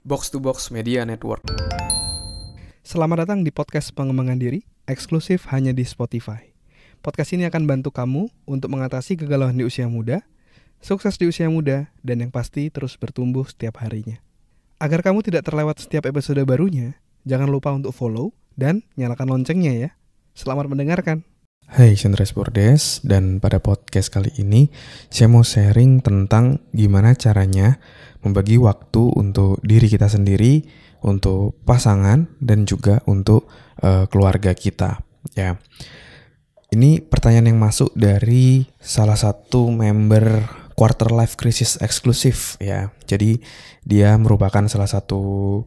Box to Box Media Network. Selamat datang di podcast pengembangan diri, eksklusif hanya di Spotify. Podcast ini akan bantu kamu untuk mengatasi kegalauan di usia muda, sukses di usia muda, dan yang pasti terus bertumbuh setiap harinya. Agar kamu tidak terlewat setiap episode barunya, jangan lupa untuk follow dan nyalakan loncengnya ya. Selamat mendengarkan. Hai, Sindres Bordes, dan pada podcast kali ini saya mau sharing tentang gimana caranya membagi waktu untuk diri kita sendiri, untuk pasangan, dan juga untuk keluarga kita. Ya, ini pertanyaan yang masuk dari salah satu member Quarter Life Crisis eksklusif. Ya, jadi dia merupakan salah satu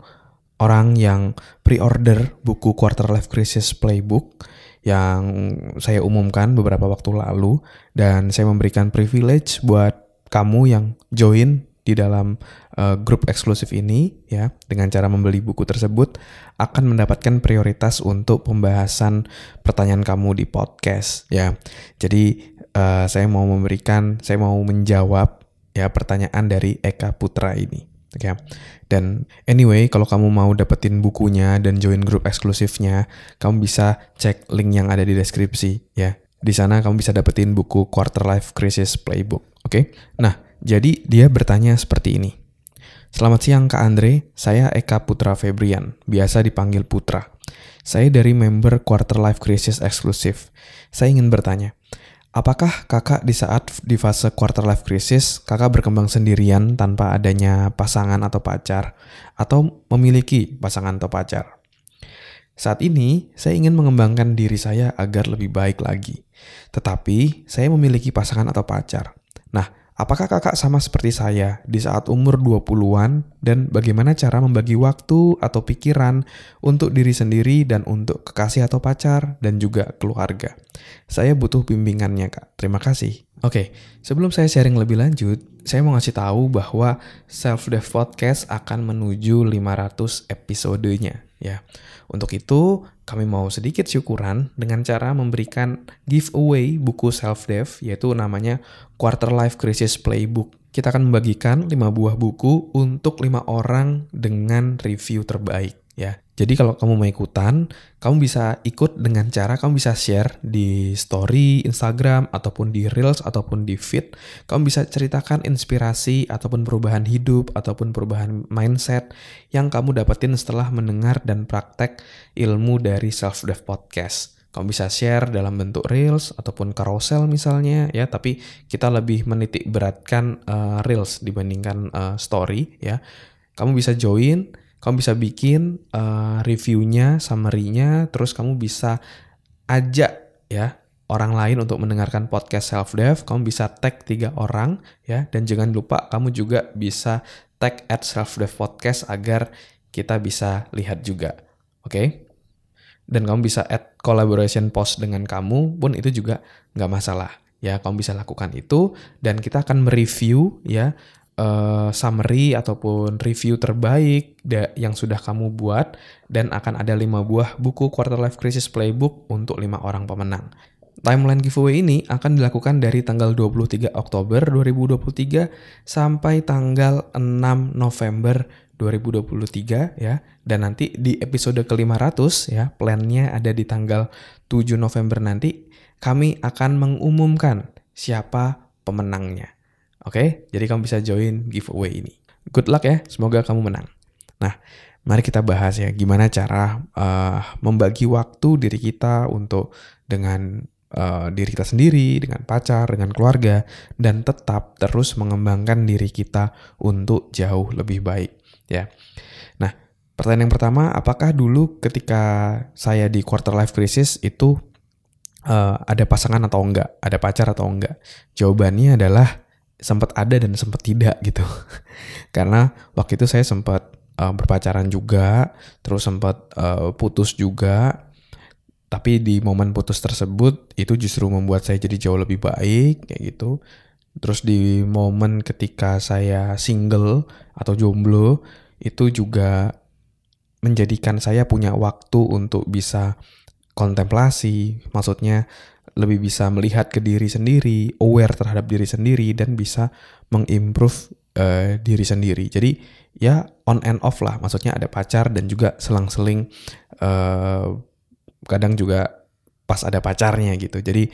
orang yang pre-order buku Quarter Life Crisis Playbook yang saya umumkan beberapa waktu lalu, dan saya memberikan privilege buat kamu yang join di dalam grup eksklusif ini ya, dengan cara membeli buku tersebut akan mendapatkan prioritas untuk pembahasan pertanyaan kamu di podcast ya. Jadi saya mau menjawab ya pertanyaan dari Eka Putra ini. Oke. Dan anyway, kalau kamu mau dapetin bukunya dan join grup eksklusifnya, kamu bisa cek link yang ada di deskripsi ya. Di sana kamu bisa dapetin buku Quarter Life Crisis Playbook. Oke. Nah, jadi dia bertanya seperti ini. Selamat siang Kak Andre, saya Eka Putra Febrian, biasa dipanggil Putra. Saya dari member Quarter Life Crisis eksklusif. Saya ingin bertanya, apakah kakak di fase quarter life crisis, kakak berkembang sendirian tanpa adanya pasangan atau pacar, atau memiliki pasangan atau pacar? Saat ini, saya ingin mengembangkan diri saya agar lebih baik lagi. Tetapi, saya memiliki pasangan atau pacar. Nah, apakah kakak sama seperti saya di saat umur 20-an, dan bagaimana cara membagi waktu atau pikiran untuk diri sendiri dan untuk kekasih atau pacar, dan juga keluarga? Saya butuh bimbingannya Kak, terima kasih. Oke, sebelum saya sharing lebih lanjut, saya mau ngasih tahu bahwa Self Dev Podcast akan menuju 500 episodenya ya. Untuk itu, kami mau sedikit syukuran dengan cara memberikan giveaway buku Self Dev, yaitu namanya Quarter Life Crisis Playbook. Kita akan membagikan 5 buah buku untuk 5 orang dengan review terbaik ya. Jadi kalau kamu mau ikutan, kamu bisa ikut dengan cara kamu bisa share di story Instagram ataupun di Reels ataupun di feed. Kamu bisa ceritakan inspirasi ataupun perubahan hidup ataupun perubahan mindset yang kamu dapetin setelah mendengar dan praktek ilmu dari Self Dev Podcast. Kamu bisa share dalam bentuk Reels ataupun carousel misalnya ya, tapi kita lebih menitik beratkan Reels dibandingkan story ya. Kamu bisa join, kamu bisa bikin reviewnya, summary-nya, terus kamu bisa ajak ya orang lain untuk mendengarkan podcast Self Dev. Kamu bisa tag 3 orang ya, dan jangan lupa kamu juga bisa tag @selfdevpodcast agar kita bisa lihat juga. Oke? Dan kamu bisa add collaboration post dengan kamu pun itu juga nggak masalah ya. Kamu bisa lakukan itu dan kita akan mereview ya summary ataupun review terbaik yang sudah kamu buat, dan akan ada 5 buah buku Quarter Life Crisis Playbook untuk 5 orang pemenang. Timeline giveaway ini akan dilakukan dari tanggal 23 Oktober 2023 sampai tanggal 6 November 2023 ya. Dan nanti di episode ke-500 ya, plannya ada di tanggal 7 November nanti, kami akan mengumumkan siapa pemenangnya. Oke, jadi kamu bisa join giveaway ini. Good luck ya, semoga kamu menang. Nah, mari kita bahas ya gimana cara membagi waktu diri kita untuk dengan diri kita sendiri, dengan pacar, dengan keluarga, dan tetap terus mengembangkan diri kita untuk jauh lebih baik ya. Nah, pertanyaan yang pertama, apakah dulu ketika saya di quarter life crisis itu ada pasangan atau enggak, ada pacar atau enggak? Jawabannya adalah sempat ada dan sempat tidak gitu. Karena waktu itu saya sempat berpacaran juga, terus sempat putus juga. Tapi di momen putus tersebut itu justru membuat saya jadi jauh lebih baik kayak gitu. Terus di momen ketika saya single atau jomblo itu juga menjadikan saya punya waktu untuk bisa kontemplasi, maksudnya lebih bisa melihat ke diri sendiri, aware terhadap diri sendiri, dan bisa mengimprove diri sendiri. Jadi ya on and off lah, maksudnya ada pacar dan juga selang-seling kadang juga pas ada pacarnya gitu. Jadi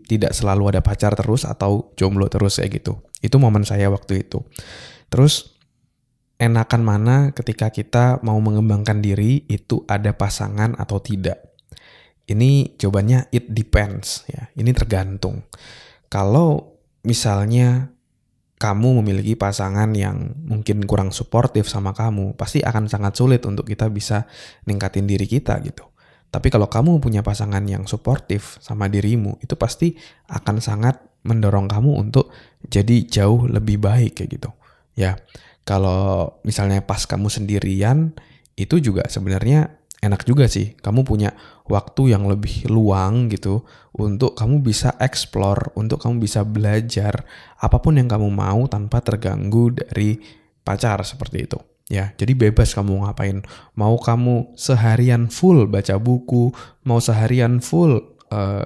tidak selalu ada pacar terus atau jomblo terus kayak gitu. Itu momen saya waktu itu. Terus enakan mana ketika kita mau mengembangkan diri itu ada pasangan atau tidak? Ini jawabannya it depends ya. Ini tergantung. Kalau misalnya kamu memiliki pasangan yang mungkin kurang suportif sama kamu, pasti akan sangat sulit untuk kita bisa ningkatin diri kita gitu. Tapi kalau kamu punya pasangan yang suportif sama dirimu, itu pasti akan sangat mendorong kamu untuk jadi jauh lebih baik kayak gitu. Ya, kalau misalnya pas kamu sendirian, itu juga sebenarnya enak juga sih. Kamu punya waktu yang lebih luang gitu untuk kamu bisa explore, untuk kamu bisa belajar apapun yang kamu mau tanpa terganggu dari pacar seperti itu. Ya, jadi bebas kamu ngapain. Mau kamu seharian full baca buku, mau seharian full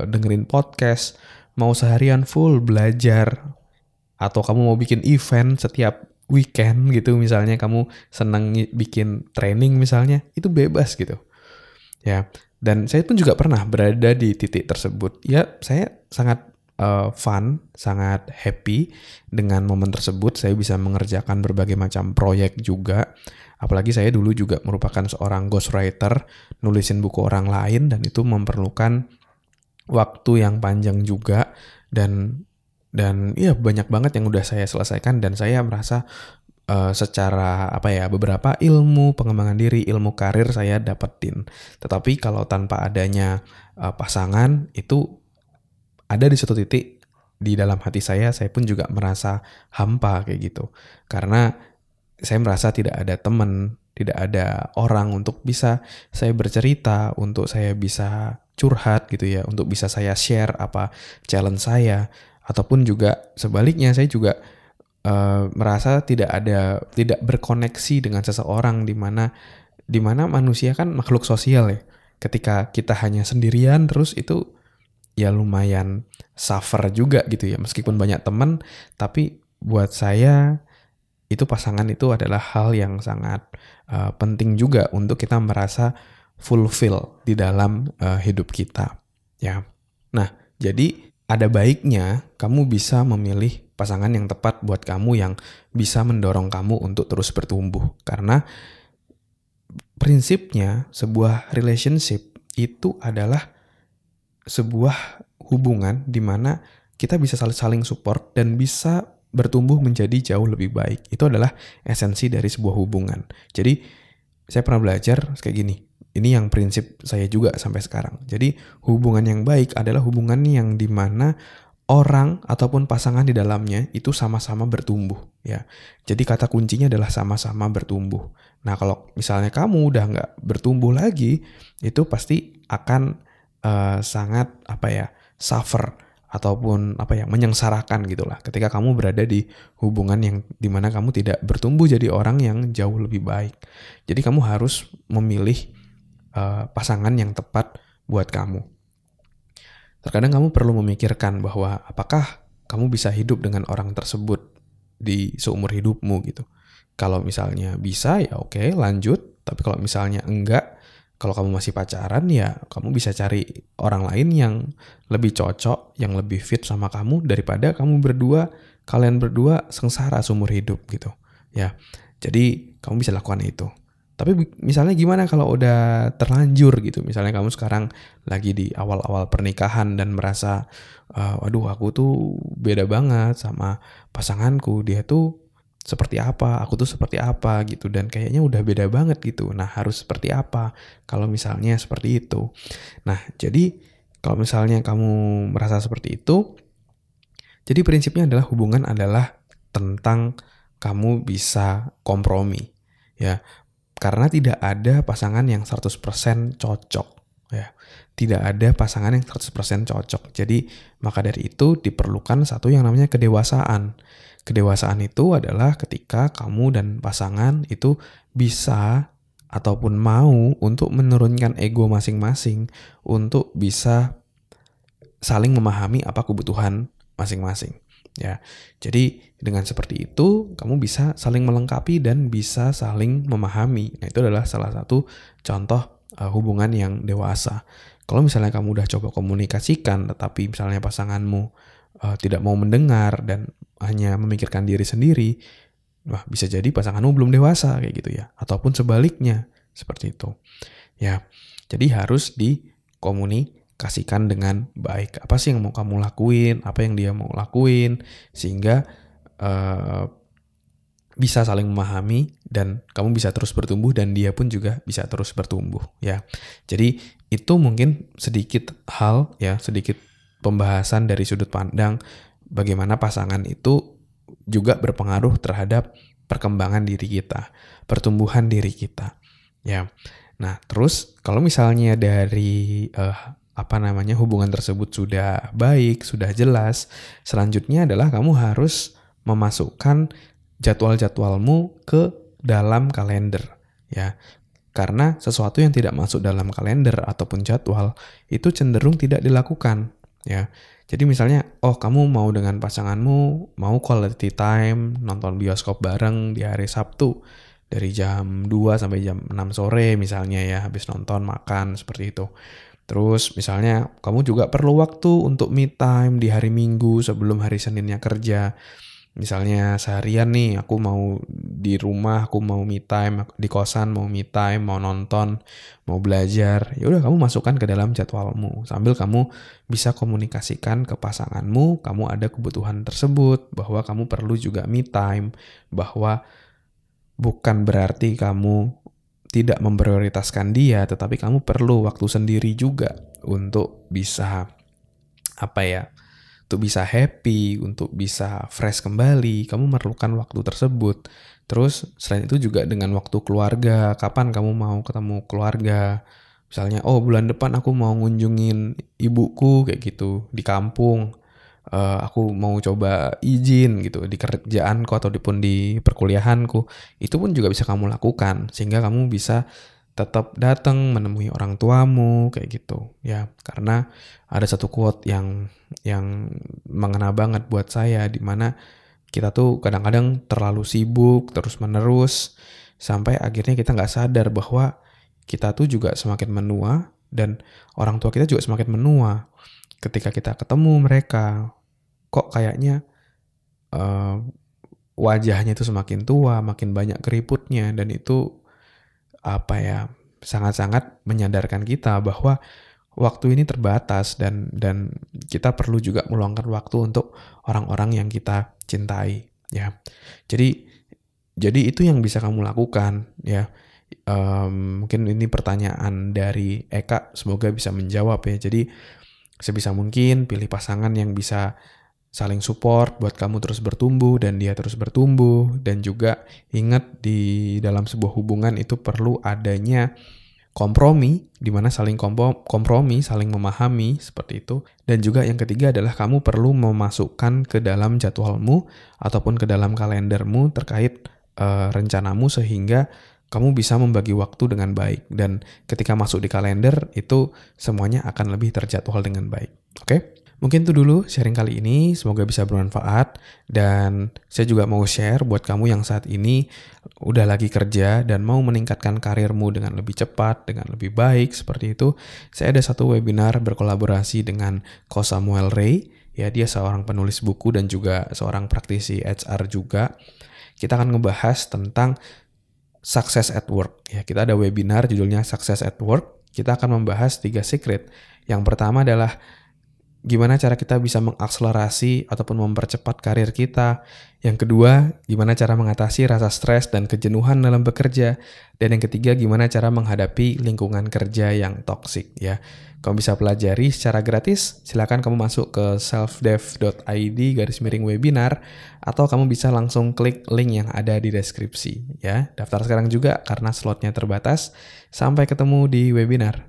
dengerin podcast, mau seharian full belajar, atau kamu mau bikin event setiap weekend gitu, misalnya kamu senang bikin training misalnya, itu bebas gitu. Ya, dan saya pun juga pernah berada di titik tersebut. Ya, saya sangat fun, sangat happy dengan momen tersebut. Saya bisa mengerjakan berbagai macam proyek juga. Apalagi saya dulu juga merupakan seorang ghostwriter, nulisin buku orang lain, dan itu memerlukan waktu yang panjang juga. Dan ya banyak banget yang udah saya selesaikan, dan saya merasa secara beberapa ilmu pengembangan diri, ilmu karir saya dapetin. Tetapi kalau tanpa adanya pasangan, itu ada di suatu titik di dalam hati saya pun juga merasa hampa kayak gitu. Karena saya merasa tidak ada teman, tidak ada orang untuk bisa saya bercerita, untuk saya bisa curhat gitu ya, untuk bisa saya share apa challenge saya, ataupun juga sebaliknya saya juga merasa tidak berkoneksi dengan seseorang, di mana manusia kan makhluk sosial ya. Ketika kita hanya sendirian terus, itu ya lumayan suffer juga gitu ya. Meskipun banyak teman, tapi buat saya itu pasangan itu adalah hal yang sangat penting juga untuk kita merasa fulfill di dalam hidup kita ya. Nah, jadi ada baiknya kamu bisa memilih pasangan yang tepat buat kamu, yang bisa mendorong kamu untuk terus bertumbuh. Karena prinsipnya sebuah relationship itu adalah sebuah hubungan di mana kita bisa saling support dan bisa bertumbuh menjadi jauh lebih baik. Itu adalah esensi dari sebuah hubungan. Jadi saya pernah belajar kayak gini. Ini yang prinsip saya juga sampai sekarang. Jadi hubungan yang baik adalah hubungan yang di mana orang ataupun pasangan di dalamnya itu sama-sama bertumbuh ya. Jadi kata kuncinya adalah sama-sama bertumbuh. Nah, kalau misalnya kamu udah nggak bertumbuh lagi, itu pasti akan sangat suffer ataupun menyengsarakan gitulah ketika kamu berada di hubungan yang dimana kamu tidak bertumbuh jadi orang yang jauh lebih baik. Jadi kamu harus memilih pasangan yang tepat buat kamu. Terkadang kamu perlu memikirkan bahwa apakah kamu bisa hidup dengan orang tersebut di seumur hidupmu gitu. Kalau misalnya bisa ya oke, lanjut. Tapi kalau misalnya enggak, kalau kamu masih pacaran ya kamu bisa cari orang lain yang lebih cocok, yang lebih fit sama kamu daripada kalian berdua sengsara seumur hidup gitu. Ya. Jadi kamu bisa lakukan itu. Tapi misalnya gimana kalau udah terlanjur gitu. Misalnya kamu sekarang lagi di awal-awal pernikahan dan merasa waduh, aku tuh beda banget sama pasanganku. Dia tuh seperti apa, aku tuh seperti apa gitu, dan kayaknya udah beda banget gitu. Nah, harus seperti apa kalau misalnya seperti itu. Nah, jadi kalau misalnya kamu merasa seperti itu, jadi prinsipnya adalah hubungan adalah tentang kamu bisa kompromi ya. Karena tidak ada pasangan yang 100% cocok ya. Tidak ada pasangan yang 100% cocok. Jadi maka dari itu diperlukan satu yang namanya kedewasaan. Kedewasaan itu adalah ketika kamu dan pasangan itu bisa ataupun mau untuk menurunkan ego masing-masing untuk bisa saling memahami apa kebutuhan masing-masing. ya. Jadi dengan seperti itu kamu bisa saling melengkapi dan bisa saling memahami. Nah, itu adalah salah satu contoh hubungan yang dewasa. Kalau misalnya kamu udah coba komunikasikan tetapi misalnya pasanganmu tidak mau mendengar dan hanya memikirkan diri sendiri, wah, bisa jadi pasanganmu belum dewasa kayak gitu ya, ataupun sebaliknya seperti itu. Ya, jadi harus dikomunikasikan dengan baik. Apa sih yang mau kamu lakuin, apa yang dia mau lakuin, sehingga bisa saling memahami dan kamu bisa terus bertumbuh dan dia pun juga bisa terus bertumbuh ya. Jadi itu mungkin sedikit hal ya, sedikit pembahasan dari sudut pandang bagaimana pasangan itu juga berpengaruh terhadap perkembangan diri kita, pertumbuhan diri kita ya. Nah, terus kalau misalnya dari hubungan tersebut sudah baik, sudah jelas, selanjutnya adalah kamu harus memasukkan jadwal-jadwalmu ke dalam kalender ya. Karena sesuatu yang tidak masuk dalam kalender ataupun jadwal itu cenderung tidak dilakukan ya. Jadi misalnya, kamu mau dengan pasanganmu mau quality time, nonton bioskop bareng di hari Sabtu dari jam 2 sampai jam 6 sore misalnya ya, habis nonton makan seperti itu. Terus misalnya kamu juga perlu waktu untuk me time di hari Minggu sebelum hari Seninnya kerja. Misalnya seharian nih aku mau di rumah, aku mau me time, di kosan mau me time, mau nonton, mau belajar. Ya udah, kamu masukkan ke dalam jadwalmu sambil kamu bisa komunikasikan ke pasanganmu, kamu ada kebutuhan tersebut, bahwa kamu perlu juga me time, bahwa bukan berarti kamu tidak memprioritaskan dia, tetapi kamu perlu waktu sendiri juga untuk bisa untuk bisa happy, untuk bisa fresh kembali. Kamu memerlukan waktu tersebut. Terus selain itu juga dengan waktu keluarga, kapan kamu mau ketemu keluarga. Misalnya, bulan depan aku mau ngunjungin ibuku kayak gitu di kampung. Aku mau coba izin gitu di kerjaanku ataupun di perkuliahanku. Itu pun juga bisa kamu lakukan sehingga kamu bisa tetap datang menemui orang tuamu kayak gitu ya. Karena ada satu quote yang mengena banget buat saya, di mana kita tuh kadang-kadang terlalu sibuk terus menerus sampai akhirnya kita nggak sadar bahwa kita tuh juga semakin menua dan orang tua kita juga semakin menua. Ketika kita ketemu mereka, kok kayaknya wajahnya itu semakin tua, makin banyak keriputnya, dan itu sangat-sangat menyadarkan kita bahwa waktu ini terbatas dan kita perlu juga meluangkan waktu untuk orang-orang yang kita cintai ya. Jadi itu yang bisa kamu lakukan ya. Mungkin ini pertanyaan dari Eka, semoga bisa menjawab ya. Jadi sebisa mungkin pilih pasangan yang bisa saling support buat kamu terus bertumbuh dan dia terus bertumbuh. Dan juga ingat, di dalam sebuah hubungan itu perlu adanya kompromi, di mana saling kompromi, saling memahami seperti itu. Dan juga yang ketiga adalah kamu perlu memasukkan ke dalam jadwalmu ataupun ke dalam kalendermu terkait rencanamu sehingga kamu bisa membagi waktu dengan baik. Dan ketika masuk di kalender itu semuanya akan lebih terjadwal dengan baik. Oke? Mungkin itu dulu sharing kali ini, semoga bisa bermanfaat. Dan saya juga mau share buat kamu yang saat ini udah lagi kerja dan mau meningkatkan karirmu dengan lebih cepat, dengan lebih baik seperti itu. Saya ada satu webinar berkolaborasi dengan Coach Samuel Ray. Ya, dia seorang penulis buku dan juga seorang praktisi HR juga. Kita akan ngebahas tentang Success at Work. Ya, kita ada webinar judulnya Success at Work. Kita akan membahas 3 secret. Yang pertama adalah gimana cara kita bisa mengakselerasi ataupun mempercepat karir kita. Yang kedua, gimana cara mengatasi rasa stres dan kejenuhan dalam bekerja. Dan yang ketiga, gimana cara menghadapi lingkungan kerja yang toksik ya. Kamu bisa pelajari secara gratis, silakan kamu masuk ke selfdev.id/webinar atau kamu bisa langsung klik link yang ada di deskripsi ya. Daftar sekarang juga karena slotnya terbatas. Sampai ketemu di webinar.